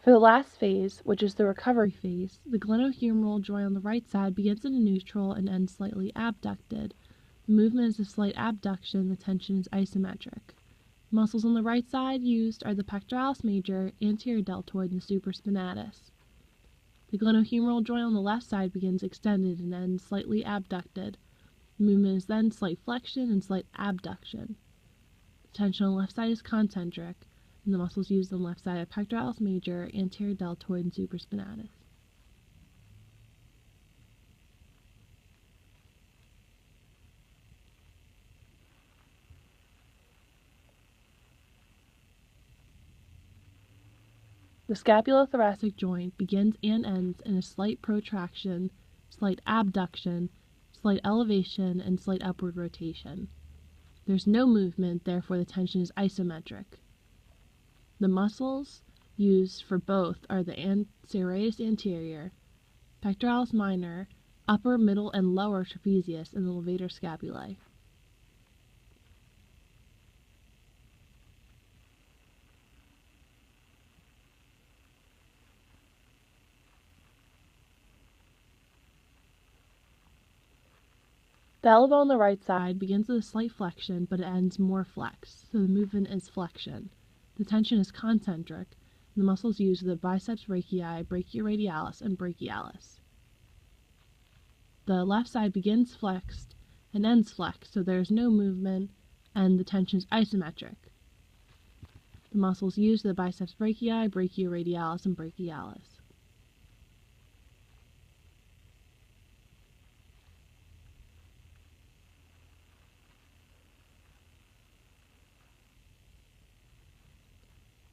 For the last phase, which is the recovery phase, the glenohumeral joint on the right side begins in a neutral and ends slightly abducted. The movement is a slight abduction, the tension is isometric. The muscles on the right side used are the pectoralis major, anterior deltoid, and the supraspinatus. The glenohumeral joint on the left side begins extended and ends slightly abducted. The movement is then slight flexion and slight abduction. The tension on the left side is concentric, and the muscles used on the left side are pectoralis major, anterior deltoid, and supraspinatus. The scapulothoracic joint begins and ends in a slight protraction, slight abduction, slight elevation, and slight upward rotation. There's no movement, therefore the tension is isometric. The muscles used for both are the serratus anterior, pectoralis minor, upper, middle, and lower trapezius, and the levator scapulae. The elbow on the right side begins with a slight flexion, but it ends more flexed, so the movement is flexion. The tension is concentric, and the muscles used are the biceps brachii, brachioradialis, and brachialis. The left side begins flexed and ends flexed, so there is no movement, and the tension is isometric. The muscles used are the biceps brachii, brachioradialis, and brachialis.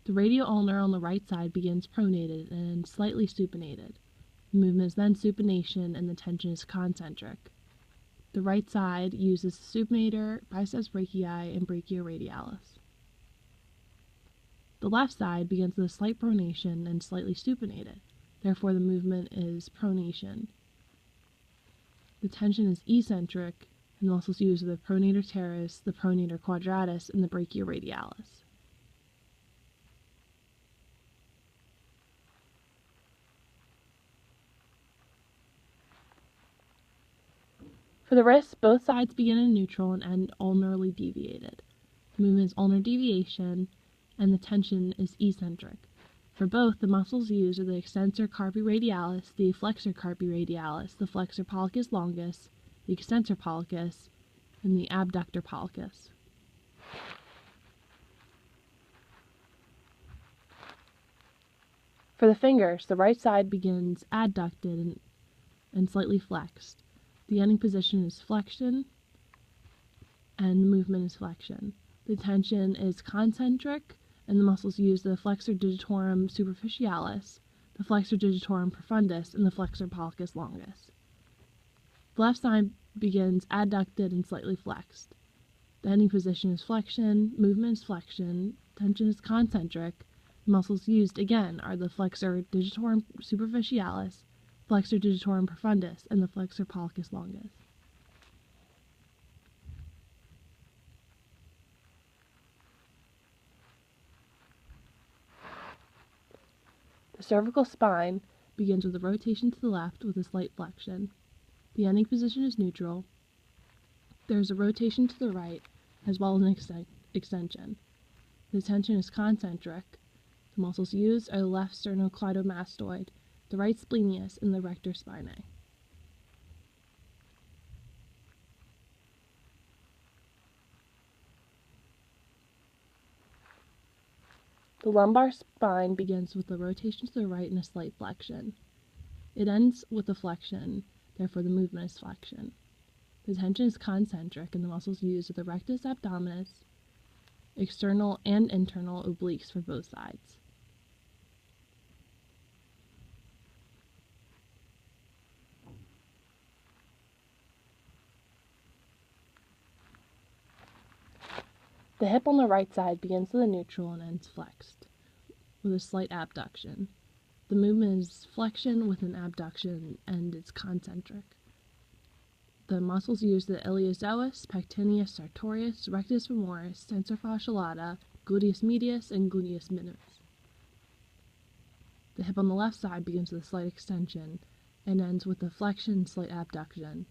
The radial ulnar on the right side begins pronated and ends slightly supinated. The movement is then supination and the tension is concentric. The right side uses supinator, biceps brachii, and brachioradialis. The left side begins with a slight pronation and slightly supinated. Therefore, the movement is pronation. The tension is eccentric, and the muscles used are the pronator teres, the pronator quadratus, and the brachioradialis. For the wrist, both sides begin in neutral and end ulnarly deviated. The movement is ulnar deviation, and the tension is eccentric. For both, the muscles used are the extensor carpi radialis, the flexor carpi radialis, the flexor pollicis longus, the extensor pollicis, and the abductor pollicis. For the fingers, the right side begins adducted and slightly flexed. The ending position is flexion, and the movement is flexion. The tension is concentric, and the muscles used are the flexor digitorum superficialis, the flexor digitorum profundus, and the flexor pollicis longus. The left side begins adducted and slightly flexed. The ending position is flexion, movement is flexion, tension is concentric. The muscles used, again, are the flexor digitorum superficialis, flexor digitorum profundus, and the flexor pollicis longus. The cervical spine begins with a rotation to the left with a slight flexion. The ending position is neutral. There is a rotation to the right, as well as an extension. The tension is concentric. The muscles used are the left sternocleidomastoid, the right splenius, and the rector spinae. The lumbar spine begins with a rotation to the right and a slight flexion. It ends with a flexion, therefore the movement is flexion. The tension is concentric, and the muscles used are the rectus abdominis, external and internal obliques for both sides. The hip on the right side begins with a neutral and ends flexed, with a slight abduction. The movement is flexion with an abduction, and it's concentric. The muscles used are the iliopsoas, pectineus sartorius, rectus femoris, tensor fasciolata, gluteus medius, and gluteus minimus. The hip on the left side begins with a slight extension and ends with a flexion and slight abduction.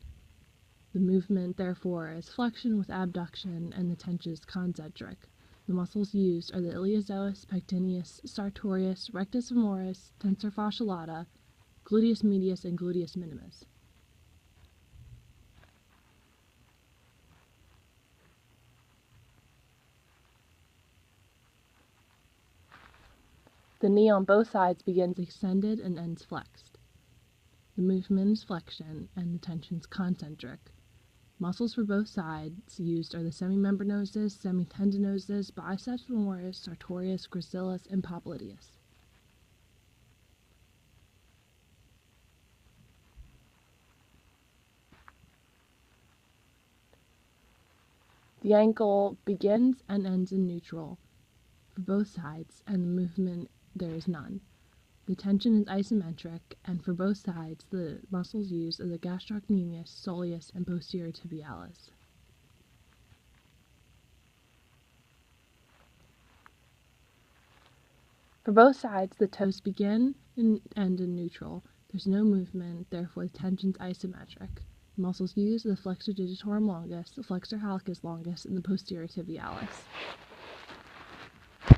The movement, therefore, is flexion with abduction, and the tension is concentric. The muscles used are the iliopsoas, pectineus, sartorius, rectus femoris, tensor fascia lata, gluteus medius, and gluteus minimus. The knee on both sides begins extended and ends flexed. The movement is flexion, and the tension is concentric. Muscles for both sides used are the semimembranosus, semitendinosus, biceps femoris, sartorius, gracilis, and popliteus. The ankle begins and ends in neutral for both sides, and the movement there is none. The tension is isometric, and for both sides, the muscles used are the gastrocnemius, soleus, and posterior tibialis. For both sides, the toes begin and end in neutral. There's no movement, therefore the tension is isometric. The muscles used are the flexor digitorum longus, the flexor hallucis longus, and the posterior tibialis.